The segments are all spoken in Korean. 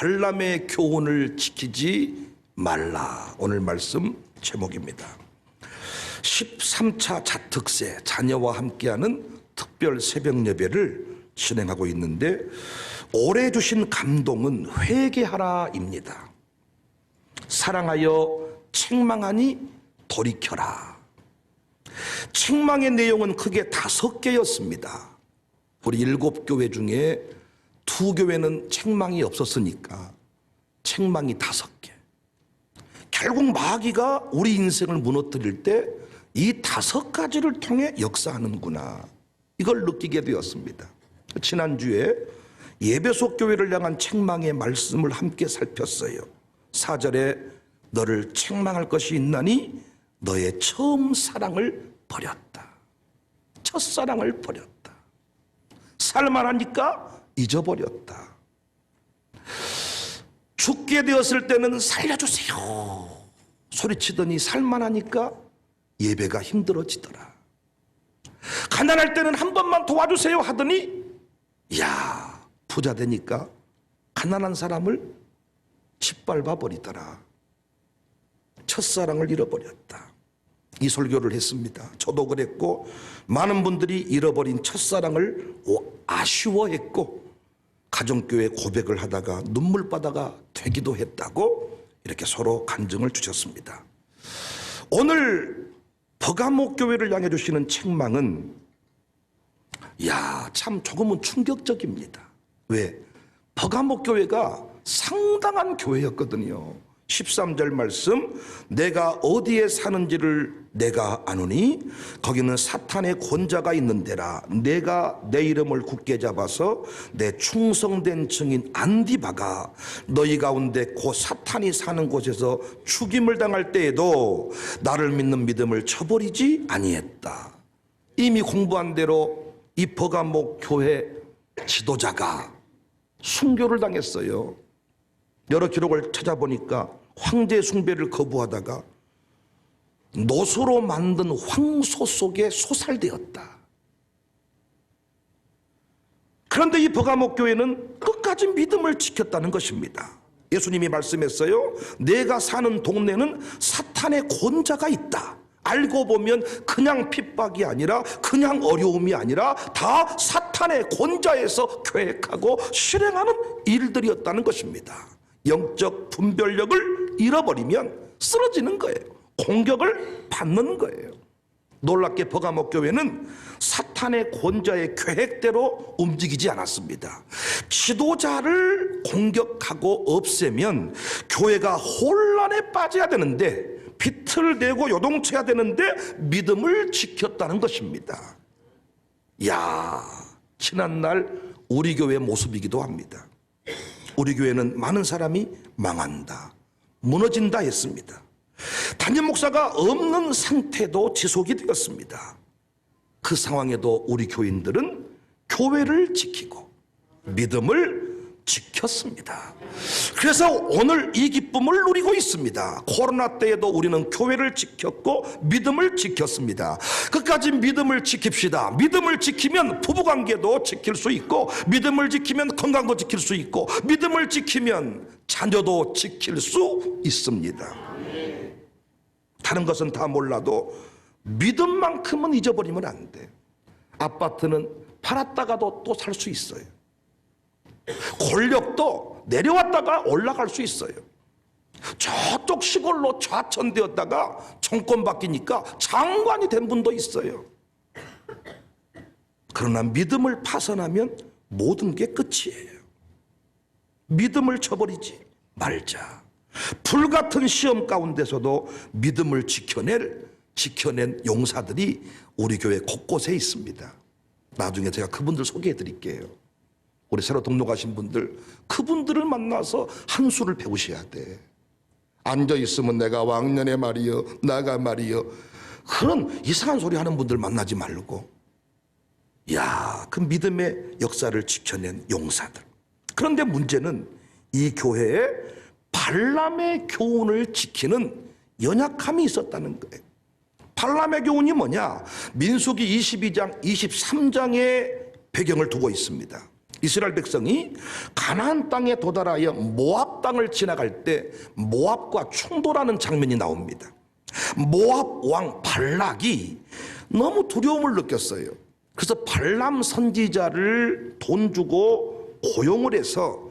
발람의 교훈을 지키지 말라. 오늘 말씀 제목입니다. 13차 자특세, 자녀와 함께하는 특별 새벽 예배를 진행하고 있는데, 올해 주신 감동은 회개하라입니다. 사랑하여 책망하니 돌이켜라. 책망의 내용은 크게 5개였습니다. 우리 7교회 중에 2교회는 책망이 없었으니까 책망이 5개. 결국 마귀가 우리 인생을 무너뜨릴 때 이 5가지를 통해 역사하는구나, 이걸 느끼게 되었습니다. 지난주에 예배소 교회를 향한 책망의 말씀을 함께 살폈어요. 4절에 너를 책망할 것이 있나니 너의 처음 사랑을 버렸다. 첫사랑을 버렸다. 살만하니까 잊어버렸다. 죽게 되었을 때는 살려주세요 소리치더니 살만하니까 예배가 힘들어지더라. 가난할 때는 한 번만 도와주세요 하더니 야, 부자 되니까 가난한 사람을 짓밟아 버리더라. 첫사랑을 잃어버렸다. 이 설교를 했습니다. 저도 그랬고 많은 분들이 잃어버린 첫사랑을 아쉬워했고 가정교회 고백을 하다가 눈물바다가 되기도 했다고 이렇게 서로 간증을 주셨습니다. 오늘 버가모 교회를 향해 주시는 책망은 참 조금은 충격적입니다. 왜? 버가모 교회가 상당한 교회였거든요. 13절 말씀, 내가 어디에 사는지를 내가 아노니 거기는 사탄의 권자가 있는 데라. 내가 내 이름을 굳게 잡아서 내 충성된 증인 안디바가 너희 가운데 곧 사탄이 사는 곳에서 죽임을 당할 때에도 나를 믿는 믿음을 저버리지 아니했다. 이미 공부한 대로 이 버가모 교회 지도자가 순교를 당했어요. 여러 기록을 찾아보니까 황제 숭배를 거부하다가 노소로 만든 황소 속에 소살되었다. 그런데 이 버가모 교회는 끝까지 믿음을 지켰다는 것입니다. 예수님이 말씀했어요. 내가 사는 동네는 사탄의 권자가 있다. 알고 보면 그냥 핍박이 아니라 그냥 어려움이 아니라 다 사탄의 권자에서 계획하고 실행하는 일들이었다는 것입니다. 영적 분별력을 잃어버리면 쓰러지는 거예요. 공격을 받는 거예요. 놀랍게 버가모 교회는 사탄의 권자의 계획대로 움직이지 않았습니다. 지도자를 공격하고 없애면 교회가 혼란에 빠져야 되는데, 비틀 대고 요동쳐야 되는데 믿음을 지켰다는 것입니다. 지난날 우리 교회의 모습이기도 합니다. 우리 교회는 많은 사람이 망한다, 무너진다 했습니다. 담임 목사가 없는 상태도 지속이 되었습니다. 그 상황에도 우리 교인들은 교회를 지키고 믿음을 지켰습니다. 그래서 오늘 이 기쁨을 누리고 있습니다. 코로나 때에도 우리는 교회를 지켰고 믿음을 지켰습니다. 끝까지 믿음을 지킵시다. 믿음을 지키면 부부관계도 지킬 수 있고, 믿음을 지키면 건강도 지킬 수 있고, 믿음을 지키면 자녀도 지킬 수 있습니다. 다른 것은 다 몰라도 믿음만큼은 잊어버리면 안 돼. 아파트는 팔았다가도 또 살 수 있어요. 권력도 내려왔다가 올라갈 수 있어요. 저쪽 시골로 좌천되었다가 정권 바뀌니까 장관이 된 분도 있어요. 그러나 믿음을 파산하면 모든 게 끝이에요. 믿음을 저버리지 말자. 불같은 시험 가운데서도 믿음을 지켜낸 용사들이 우리 교회 곳곳에 있습니다. 나중에 제가 그분들 소개해 드릴게요. 우리 새로 등록하신 분들, 그분들을 만나서 한 수를 배우셔야 돼. 앉아있으면 내가 왕년의 말이여 나가 말이여, 그런 이상한 소리 하는 분들 만나지 말고, 그 믿음의 역사를 지켜낸 용사들. 그런데 문제는 이 교회에 발람의 교훈을 지키는 연약함이 있었다는 거예요. 발람의 교훈이 뭐냐? 민수기 22장 23장의 배경을 두고 있습니다. 이스라엘 백성이 가나안 땅에 도달하여 모압 땅을 지나갈 때 모압과 충돌하는 장면이 나옵니다. 모압 왕 발락이 너무 두려움을 느꼈어요. 그래서 발람 선지자를 돈 주고 고용을 해서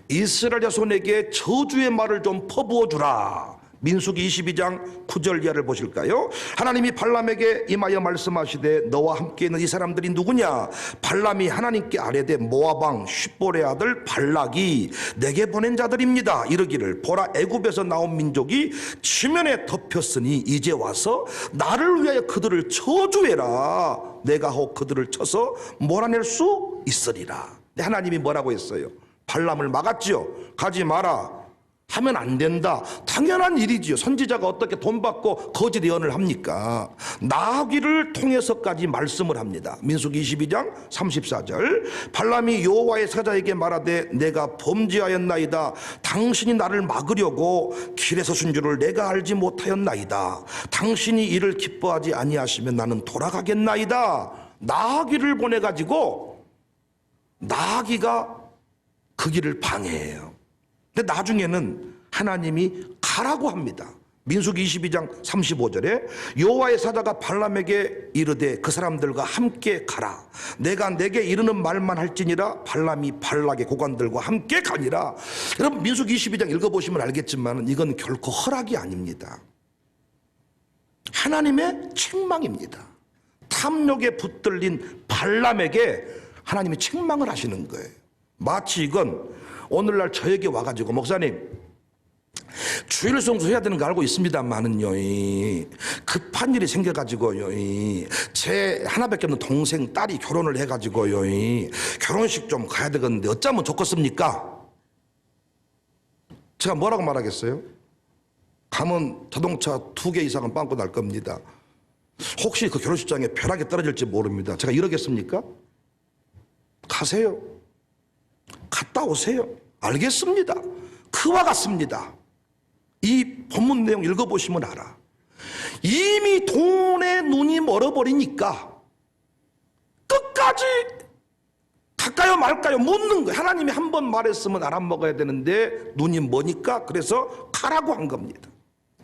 이스라엘 자손에게 저주의 말을 좀 퍼부어 주라. 민수기 22장 9절 이하를 보실까요? 하나님이 발람에게 임하여 말씀하시되 너와 함께 있는 이 사람들이 누구냐? 발람이 하나님께 아뢰되 모압 왕 쉿볼의 아들 발락이 내게 보낸 자들입니다. 이르기를 보라 애굽에서 나온 민족이 지면에 덮였으니 이제 와서 나를 위하여 그들을 저주해라. 내가 혹 그들을 쳐서 몰아낼 수 있으리라. 하나님이 뭐라고 했어요? 발람을 막았지요. 가지 마라 하면 안 된다. 당연한 일이지요. 선지자가 어떻게 돈 받고 거짓 예언을 합니까? 나귀를 통해서까지 말씀을 합니다. 민수기 22장 34절 발람이 여호와의 사자에게 말하되 내가 범죄하였나이다. 당신이 나를 막으려고 길에서 쓴 줄을 내가 알지 못하였나이다. 당신이 이를 기뻐하지 아니하시면 나는 돌아가겠나이다. 나귀를 보내가지고 나귀가 그 길을 방해해요. 근데 나중에는 하나님이 가라고 합니다. 민수기 22장 35절에 여호와의 사자가 발람에게 이르되 그 사람들과 함께 가라. 내가 내게 이르는 말만 할지니라. 발람이 발락의 고관들과 함께 가니라. 여러분 민수기 22장 읽어보시면 알겠지만 이건 결코 허락이 아닙니다. 하나님의 책망입니다. 탐욕에 붙들린 발람에게 하나님이 책망을 하시는 거예요. 마치 이건 오늘날 저에게 와가지고 목사님 주일 성수해야 되는 거 알고 있습니다만은요 급한 일이 생겨가지고요 제 하나밖에 없는 동생 딸이 결혼을 해가지고요 결혼식 좀 가야 되겠는데 어쩌면 좋겠습니까? 제가 뭐라고 말하겠어요? 가면 자동차 2개 이상은 빵꾸 날 겁니다. 혹시 그 결혼식장에 벼락이 떨어질지 모릅니다. 제가 이러겠습니까? 가세요. 갔다 오세요. 알겠습니다. 그와 같습니다. 이 본문 내용 읽어보시면 알아. 이미 돈에 눈이 멀어버리니까 끝까지 갈까요 말까요 묻는 거예요. 하나님이 한 번 말했으면 알아먹어야 되는데 눈이 머니까 그래서 가라고 한 겁니다.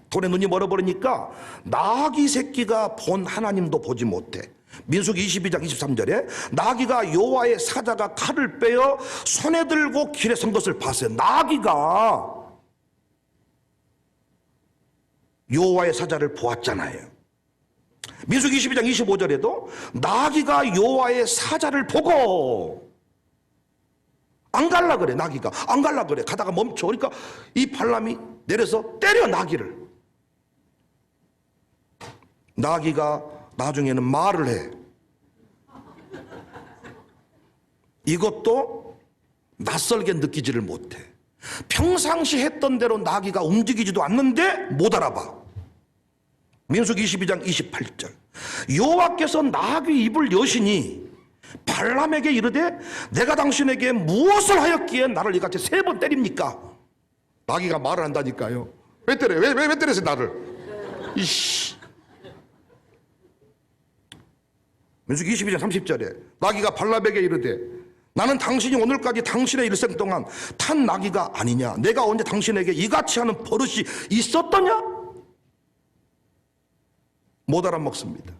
돈에 눈이 멀어버리니까 나귀 새끼가 본 하나님도 보지 못해. 민수기 22장 23절에 나귀가 여호와의 사자가 칼을 빼어 손에 들고 길에 선 것을 봤어요. 나귀가 여호와의 사자를 보았잖아요. 민수기 22장 25절에도 나귀가 여호와의 사자를 보고 안 갈라 그래. 나귀가 안 갈라 그래. 가다가 멈춰. 그러니까 이 발람이 내려서 때려 나귀를. 나귀가 나중에는 말을 해. 이것도 낯설게 느끼지를 못해. 평상시 했던 대로 나귀가 움직이지도 않는데 못 알아봐. 민수기 22장 28절 여호와께서 나귀 입을 여시니 발람에게 이르되 내가 당신에게 무엇을 하였기에 나를 이같이 3번 때립니까? 나귀가 말을 한다니까요. 왜 때려요? 왜 때렸어요 나를? 이씨. 민수기 22장 30절에 나귀가 발람에게 이르되 나는 당신이 오늘까지 당신의 일생 동안 탄 나귀가 아니냐? 내가 언제 당신에게 이같이 하는 버릇이 있었더냐? 못 알아먹습니다.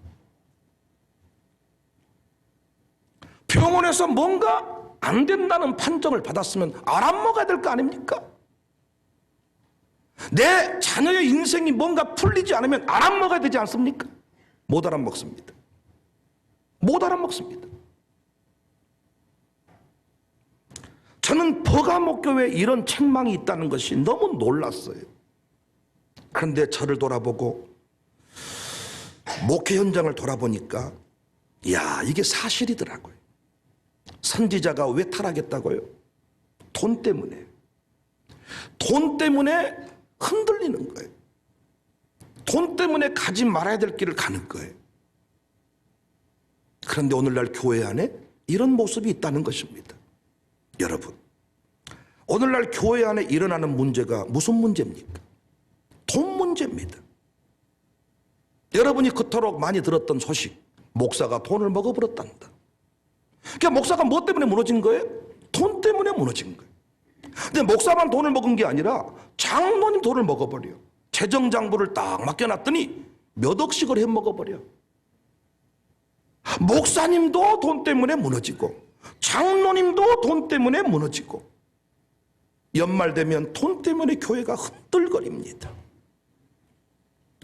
병원에서 뭔가 안 된다는 판정을 받았으면 알아먹어야 될 거 아닙니까? 내 자녀의 인생이 뭔가 풀리지 않으면 알아먹어야 되지 않습니까? 못 알아먹습니다. 못 알아먹습니다. 저는 버가모 교회에 이런 책망이 있다는 것이 너무 놀랐어요. 그런데 저를 돌아보고 목회 현장을 돌아보니까 야 이게 사실이더라고요. 선지자가 왜 타락했다고요? 돈 때문에. 돈 때문에 흔들리는 거예요. 돈 때문에 가지 말아야 될 길을 가는 거예요. 그런데 오늘날 교회 안에 이런 모습이 있다는 것입니다. 여러분, 오늘날 교회 안에 일어나는 문제가 무슨 문제입니까? 돈 문제입니다. 여러분이 그토록 많이 들었던 소식, 목사가 돈을 먹어버렸단다. 그러니까 목사가 뭐 때문에 무너진 거예요? 돈 때문에 무너진 거예요. 근데 목사만 돈을 먹은 게 아니라 장로님 돈을 먹어버려. 재정장부를 딱 맡겨놨더니 몇 억씩을 해먹어버려. 목사님도 돈 때문에 무너지고 장로님도 돈 때문에 무너지고, 연말 되면 돈 때문에 교회가 흔들거립니다.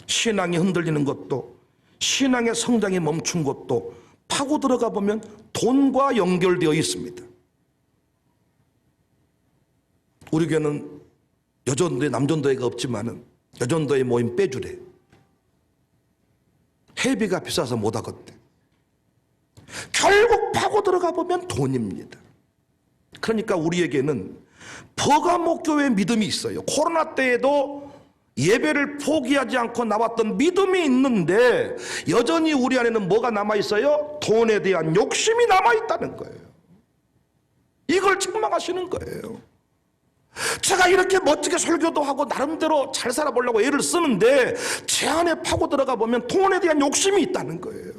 신앙이 흔들리는 것도, 신앙의 성장이 멈춘 것도 파고 들어가 보면 돈과 연결되어 있습니다. 우리 교회는 여전도에 남전도회가 없지만은 여전도에 모임 빼주래. 회비가 비싸서 못 하겠대. 결국 파고 들어가 보면 돈입니다. 그러니까 우리에게는 버가목교회의 믿음이 있어요. 코로나 때에도 예배를 포기하지 않고 나왔던 믿음이 있는데 여전히 우리 안에는 뭐가 남아있어요? 돈에 대한 욕심이 남아있다는 거예요. 이걸 책망하시는 거예요. 제가 이렇게 멋지게 설교도 하고 나름대로 잘 살아보려고 애를 쓰는데 제 안에 파고 들어가 보면 돈에 대한 욕심이 있다는 거예요.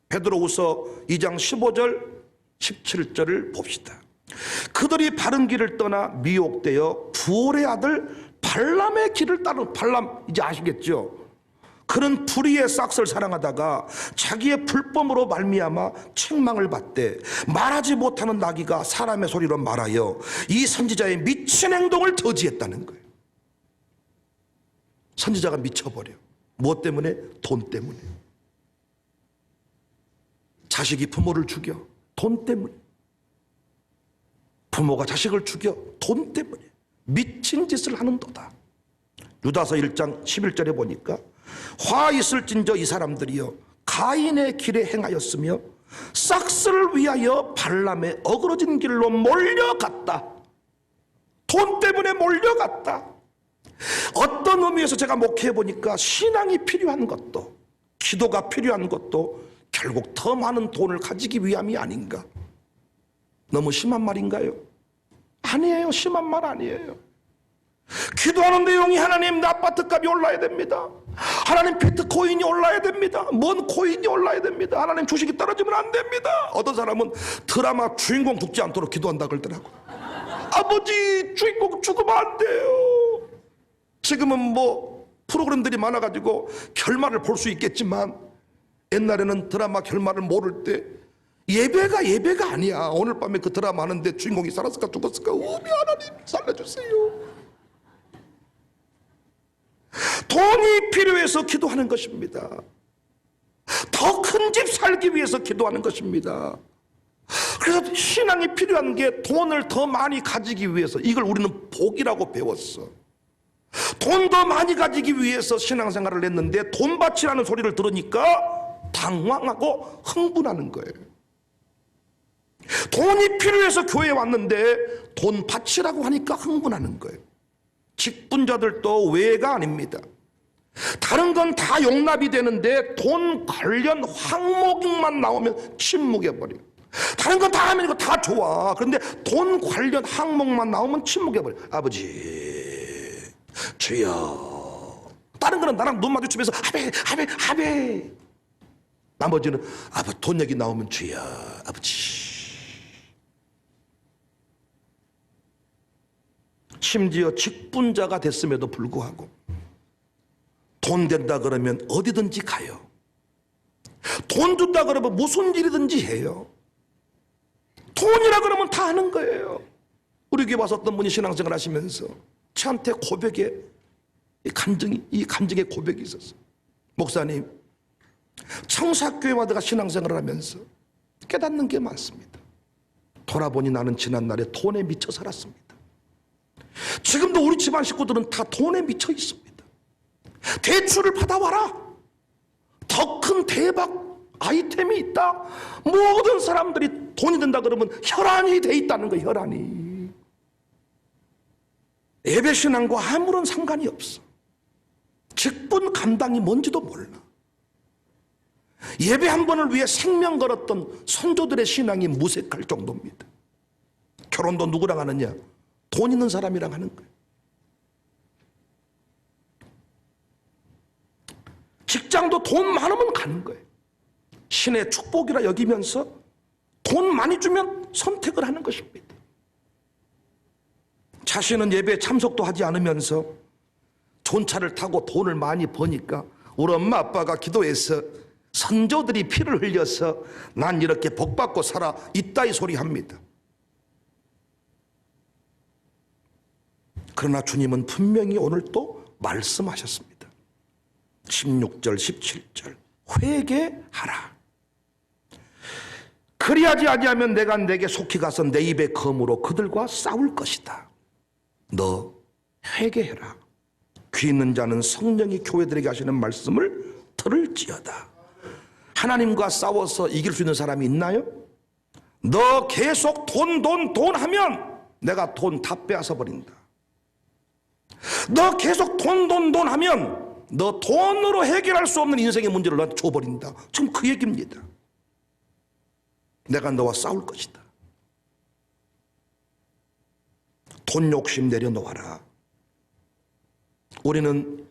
베드로후서 2장 15절 17절을 봅시다. 그들이 바른 길을 떠나 미혹되어 부올의 아들 발람의 길을 따른, 발람 이제 아시겠죠? 그는 불의의 싹을 사랑하다가 자기의 불법으로 말미암아 책망을 받되 말하지 못하는 나귀가 사람의 소리로 말하여 이 선지자의 미친 행동을 저지했다는 거예요. 선지자가 미쳐버려. 무엇 때문에? 돈 때문에. 자식이 부모를 죽여. 돈 때문에. 부모가 자식을 죽여. 돈 때문에. 미친 짓을 하는도다. 유다서 1장 11절에 보니까 화 있을진저 이 사람들이여 가인의 길에 행하였으며 싹스를 위하여 발람의 어그러진 길로 몰려갔다. 돈 때문에 몰려갔다. 어떤 의미에서 제가 목회해 보니까 신앙이 필요한 것도, 기도가 필요한 것도 결국 더 많은 돈을 가지기 위함이 아닌가. 너무 심한 말인가요? 아니에요. 심한 말 아니에요. 기도하는 내용이 하나님 내 아파트값이 올라야 됩니다. 하나님 비트코인이 올라야 됩니다. 뭔 코인이 올라야 됩니다. 하나님 주식이 떨어지면 안 됩니다. 어떤 사람은 드라마 주인공 죽지 않도록 기도한다 그러더라고. 아버지 주인공 죽으면 안 돼요. 지금은 뭐 프로그램들이 많아가지고 결말을 볼 수 있겠지만 옛날에는 드라마 결말을 모를 때 예배가 아니야. 오늘 밤에 그 드라마 하는데 주인공이 살았을까 죽었을까? 우리 하나님 살려주세요. 돈이 필요해서 기도하는 것입니다. 더 큰 집 살기 위해서 기도하는 것입니다. 그래서 신앙이 필요한 게 돈을 더 많이 가지기 위해서. 이걸 우리는 복이라고 배웠어. 돈 더 많이 가지기 위해서 신앙생활을 했는데 돈밭이라는 소리를 들으니까 당황하고 흥분하는 거예요. 돈이 필요해서 교회에 왔는데 돈밭이라고 하니까 흥분하는 거예요. 직분자들도 외가 아닙니다. 다른 건 다 용납이 되는데 돈 관련 항목만 나오면 침묵해버려요. 다른 건 다 하면 이거 다 좋아. 그런데 돈 관련 항목만 나오면 침묵해버려요. 아버지 주여. 다른 거는 나랑 눈 마주치면서 하베. 나머지는 돈 얘기 나오면 주여 아버지. 심지어 직분자가 됐음에도 불구하고 돈 된다 그러면 어디든지 가요. 돈 준다 그러면 무슨 일이든지 해요. 돈이라 그러면 다 하는 거예요. 우리 교회 와서 어떤 분이 신앙생활 하시면서 저한테 고백에 이 간증의 고백이 있었어요. 목사님, 청사교회 와다가 신앙생활을 하면서 깨닫는 게 많습니다. 돌아보니 나는 지난날에 돈에 미쳐 살았습니다. 지금도 우리 집안 식구들은 다 돈에 미쳐 있습니다. 대출을 받아와라. 더 큰 대박 아이템이 있다. 모든 사람들이 돈이 든다 그러면 혈안이 돼 있다는 거예요. 혈안이. 예배신앙과 아무런 상관이 없어. 직분 감당이 뭔지도 몰라. 예배 한 번을 위해 생명 걸었던 선조들의 신앙이 무색할 정도입니다. 결혼도 누구랑 하느냐? 돈 있는 사람이랑 하는 거예요. 직장도 돈 많으면 가는 거예요. 신의 축복이라 여기면서 돈 많이 주면 선택을 하는 것입니다. 자신은 예배에 참석도 하지 않으면서 전차를 타고 돈을 많이 버니까 우리 엄마 아빠가 기도해서 선조들이 피를 흘려서 난 이렇게 복받고 살아 이따위 소리 합니다. 그러나 주님은 분명히 오늘 또 말씀하셨습니다. 16절 17절 회개하라. 그리하지 아니하면 내가 내게 속히 가서 내 입의 검으로 그들과 싸울 것이다. 너 회개해라. 귀 있는 자는 성령이 교회들에게 하시는 말씀을 들을지어다. 하나님과 싸워서 이길 수 있는 사람이 있나요? 너 계속 돈 하면 내가 돈 다 빼앗아 버린다. 너 계속 돈 하면 너 돈으로 해결할 수 없는 인생의 문제를 너한테 줘버린다. 지금 그 얘기입니다. 내가 너와 싸울 것이다. 돈 욕심 내려놓아라. 우리는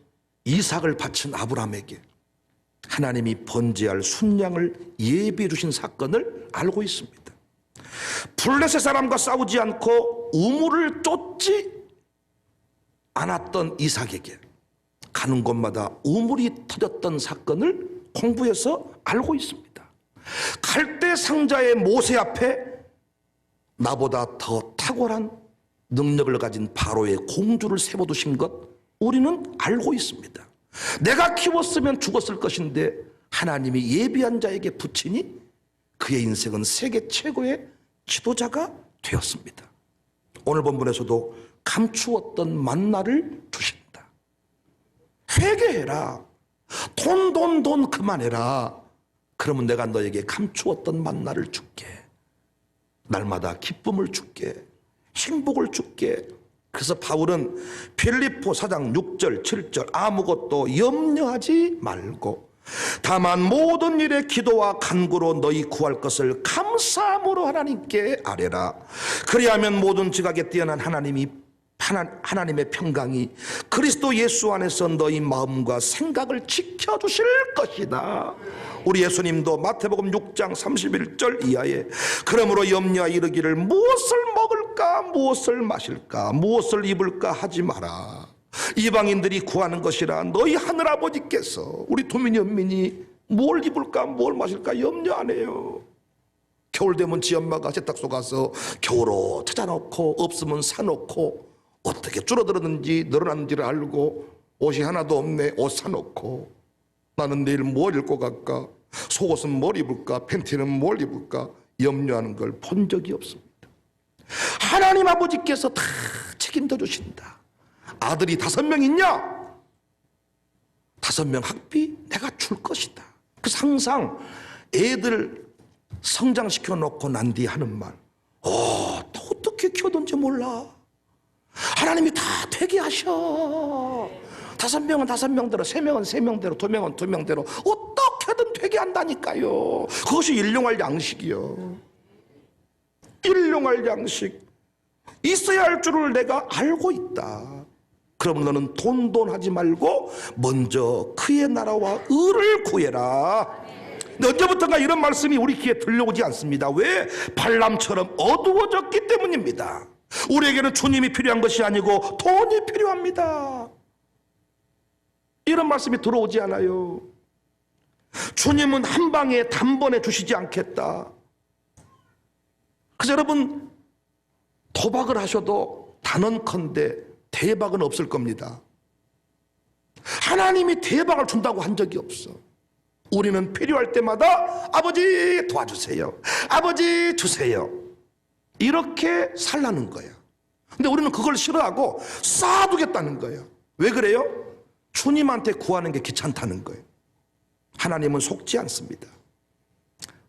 이삭을 바친 아브라함에게 하나님이 번제할 순양을 예비해 주신 사건을 알고 있습니다. 블레셋 사람과 싸우지 않고 우물을 쫓지 않았던 이삭에게 가는 곳마다 우물이 터졌던 사건을 공부해서 알고 있습니다. 갈대 상자의 모세 앞에 나보다 더 탁월한 능력을 가진 바로의 공주를 세워두신 것 우리는 알고 있습니다. 내가 키웠으면 죽었을 것인데 하나님이 예비한 자에게 붙이니 그의 인생은 세계 최고의 지도자가 되었습니다. 오늘 본문에서도 감추었던 만나를 주신다. 회개해라. 돈 그만해라. 그러면 내가 너에게 감추었던 만나를 줄게. 날마다 기쁨을 줄게. 행복을 줄게. 그래서 바울은 필리포 4장 6절 7절 아무것도 염려하지 말고 다만 모든 일에 기도와 간구로 너희 구할 것을 감사함으로 하나님께 아뢰라. 그리하면 모든 지각에 뛰어난 하나님의 평강이 그리스도 예수 안에서 너희 마음과 생각을 지켜주실 것이다. 우리 예수님도 마태복음 6장 31절 이하에 그러므로 염려하 이르기를 무엇을 먹을까 무엇을 마실까 무엇을 입을까 하지 마라. 이방인들이 구하는 것이라 너희 하늘아버지께서 우리 도민이 연민이 뭘 입을까 뭘 마실까 염려 안 해요. 겨울 되면 지 엄마가 세탁소 가서 겨울옷 찾아놓고 없으면 사놓고 어떻게 줄어들었는지 늘어났는지를 알고 옷이 하나도 없네 옷 사놓고 나는 내일 뭘 입고 갈까 속옷은 뭘 입을까 팬티는 뭘 입을까 염려하는 걸 본 적이 없습니다. 하나님 아버지께서 다 책임져 주신다. 아들이 5명 있냐? 5명 학비 내가 줄 것이다. 그래서 항상 애들 성장시켜 놓고 난 뒤에 하는 말 어떻게 키워든지 몰라. 하나님이 다 되게 하셔. 5명은 5명대로 3명은 3명대로 2명은 2명대로 어떻게든 되게 한다니까요. 그것이 일용할 양식이요. 일용할 양식 있어야 할 줄을 내가 알고 있다. 그럼 너는 돈 하지 말고 먼저 그의 나라와 의를 구해라. 근데 언제부턴가 이런 말씀이 우리 귀에 들려오지 않습니다. 왜? 발람처럼 어두워졌기 때문입니다. 우리에게는 주님이 필요한 것이 아니고 돈이 필요합니다. 이런 말씀이 들어오지 않아요. 주님은 한 방에 단번에 주시지 않겠다. 그래서 여러분 도박을 하셔도 단언컨대 대박은 없을 겁니다. 하나님이 대박을 준다고 한 적이 없어. 우리는 필요할 때마다 아버지 도와주세요. 아버지 주세요. 이렇게 살라는 거야. 근데 우리는 그걸 싫어하고 쌓아두겠다는 거예요. 왜 그래요? 주님한테 구하는 게 귀찮다는 거예요. 하나님은 속지 않습니다.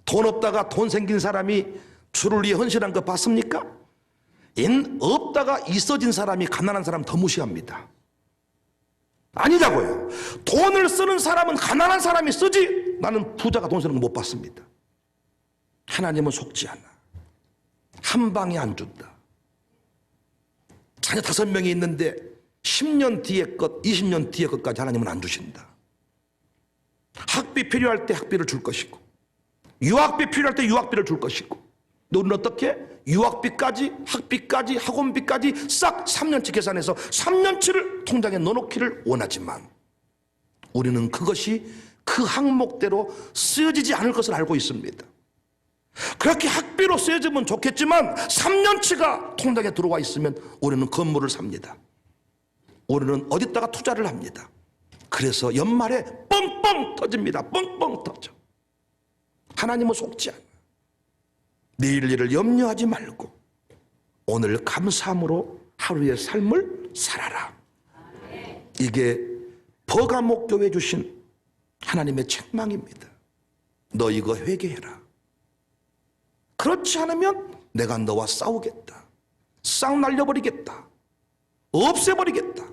돈 없다가 돈 생긴 사람이 주를 위해 헌신한 거 봤습니까? 없다가 있어진 사람이 가난한 사람 더 무시합니다. 아니라고요. 돈을 쓰는 사람은 가난한 사람이 쓰지 나는 부자가 돈 쓰는 거 못 봤습니다. 하나님은 속지 않아. 한 방에 안 준다. 자녀 5명이 있는데 10년 뒤에 것 20년 뒤에 것까지 하나님은 안 주신다. 학비 필요할 때 학비를 줄 것이고 유학비 필요할 때 유학비를 줄 것이고 너는 어떻게? 유학비까지, 학비까지, 학원비까지 싹 3년치 계산해서 3년치를 통장에 넣어놓기를 원하지만 우리는 그것이 그 항목대로 쓰여지지 않을 것을 알고 있습니다. 그렇게 학비로 쓰여지면 좋겠지만 3년치가 통장에 들어와 있으면 우리는 건물을 삽니다. 우리는 어디다가 투자를 합니다. 그래서 연말에 뻥뻥 터집니다. 뻥뻥 터져. 하나님은 속지 않아. 내일 일을 염려하지 말고 오늘 감사함으로 하루의 삶을 살아라. 이게 버가목 교회 주신 하나님의 책망입니다. 너 이거 회개해라. 그렇지 않으면 내가 너와 싸우겠다. 싹 날려버리겠다. 없애버리겠다.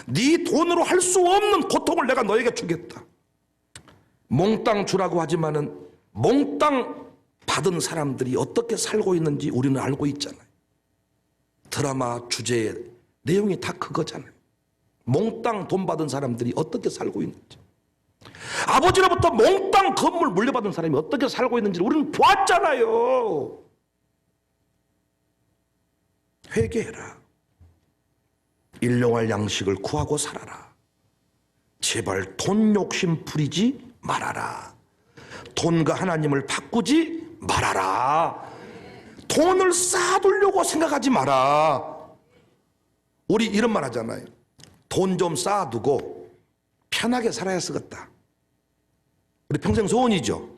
네 돈으로 할 수 없는 고통을 내가 너에게 주겠다. 몽땅 주라고 하지만은 몽땅 받은 사람들이 어떻게 살고 있는지 우리는 알고 있잖아요. 드라마 주제의 내용이 다 그거잖아요. 몽땅 돈 받은 사람들이 어떻게 살고 있는지, 아버지로부터 몽땅 건물 물려받은 사람이 어떻게 살고 있는지 우리는 보았잖아요. 회개해라. 일용할 양식을 구하고 살아라. 제발 돈 욕심 부리지 말아라. 돈과 하나님을 바꾸지 말아라. 돈을 쌓아두려고 생각하지 마라. 우리 이런 말 하잖아요. 돈 좀 쌓아두고 편하게 살아야 쓰겠다. 우리 평생 소원이죠.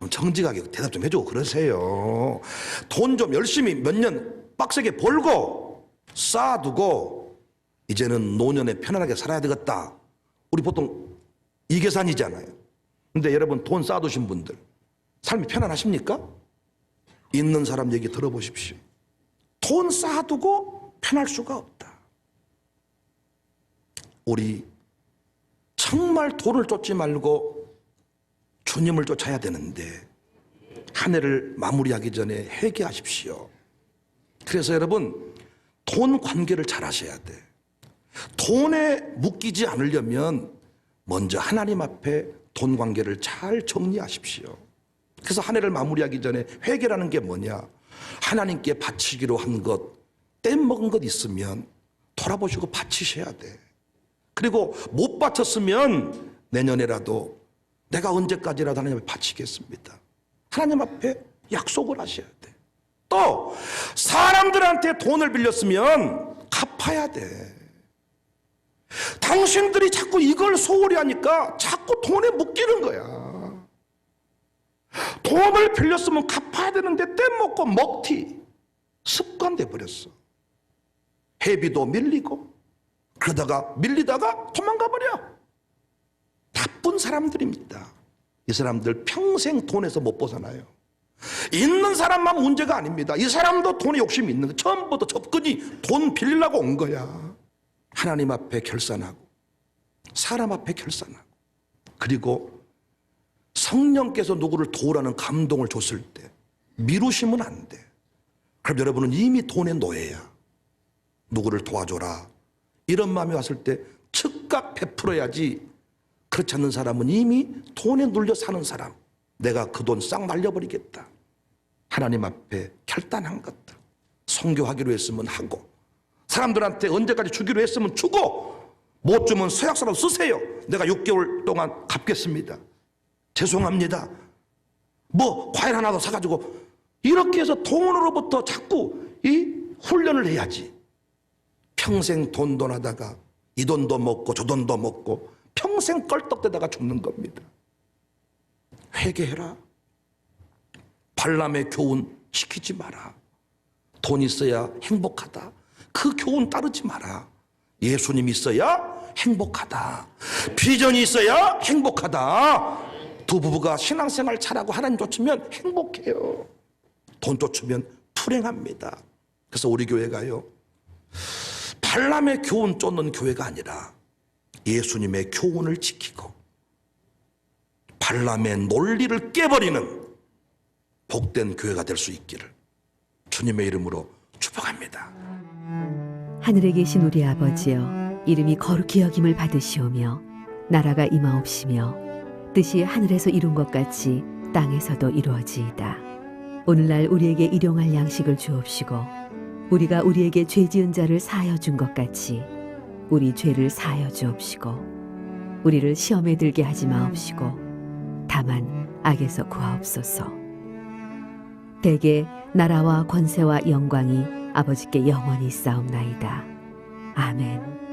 정직하게 대답 좀 해주고 그러세요. 돈 좀 열심히 몇 년 빡세게 벌고 쌓아두고 이제는 노년에 편안하게 살아야 되겠다. 우리 보통 이 계산이잖아요. 근데 여러분 돈 쌓아두신 분들 삶이 편안하십니까? 있는 사람 얘기 들어보십시오. 돈 쌓아두고 편할 수가 없다. 우리 정말 돈을 쫓지 말고 주님을 쫓아야 되는데 한 해를 마무리하기 전에 회개하십시오. 그래서 여러분 돈 관계를 잘 하셔야 돼. 돈에 묶이지 않으려면 먼저 하나님 앞에 돈 관계를 잘 정리하십시오. 그래서 한 해를 마무리하기 전에 회개라는 게 뭐냐? 하나님께 바치기로 한 것, 뗏먹은 것 있으면 돌아보시고 바치셔야 돼. 그리고 못 바쳤으면 내년에라도 내가 언제까지라도 하나님 앞에 바치겠습니다. 하나님 앞에 약속을 하셔야 돼. 또 사람들한테 돈을 빌렸으면 갚아야 돼. 당신들이 자꾸 이걸 소홀히 하니까 자꾸 돈에 묶이는 거야. 돈을 빌렸으면 갚아야 되는데 떼먹고 먹튀 습관돼 버렸어. 회비도 밀리고 그러다가 밀리다가 도망가 버려. 나쁜 사람들입니다. 이 사람들 평생 돈에서 못 벗어나요. 있는 사람만 문제가 아닙니다. 이 사람도 돈에 욕심이 있는 거야. 처음부터 접근이 돈 빌리려고 온 거야. 하나님 앞에 결산하고 사람 앞에 결산하고 그리고 성령께서 누구를 도우라는 감동을 줬을 때 미루시면 안 돼. 그럼 여러분은 이미 돈의 노예야. 누구를 도와줘라 이런 마음이 왔을 때 즉각 베풀어야지. 그렇지 않는 사람은 이미 돈에 눌려 사는 사람. 내가 그 돈 싹 날려버리겠다. 하나님 앞에 결단한 것들. 선교하기로 했으면 하고 사람들한테 언제까지 주기로 했으면 주고 못 주면 서약서라도 쓰세요. 내가 6개월 동안 갚겠습니다. 죄송합니다. 뭐 과일 하나 더 사가지고 이렇게 해서 돈으로부터 자꾸 이 훈련을 해야지. 평생 돈 하다가 이 돈도 먹고 저 돈도 먹고 평생 껄떡대다가 죽는 겁니다. 회개해라. 발람의 교훈 시키지 마라. 돈 있어야 행복하다. 그 교훈 따르지 마라. 예수님 있어야 행복하다. 비전이 있어야 행복하다. 두 부부가 신앙생활 잘하고 하나님 쫓으면 행복해요. 돈 쫓으면 불행합니다. 그래서 우리 교회가요 발람의 교훈 쫓는 교회가 아니라 예수님의 교훈을 지키고 발람의 논리를 깨버리는 복된 교회가 될 수 있기를 주님의 이름으로 축복합니다. 하늘에 계신 우리 아버지여, 이름이 거룩히 여김을 받으시오며 나라가 임하옵시며 뜻이 하늘에서 이룬 것 같이 땅에서도 이루어지이다. 오늘날 우리에게 일용할 양식을 주옵시고 우리가 우리에게 죄 지은 자를 사하여 준 것 같이 우리 죄를 사하여 주옵시고 우리를 시험에 들게 하지 마옵시고 다만 악에서 구하옵소서. 대개 나라와 권세와 영광이 아버지께 영원히 있사옵나이다. 아멘.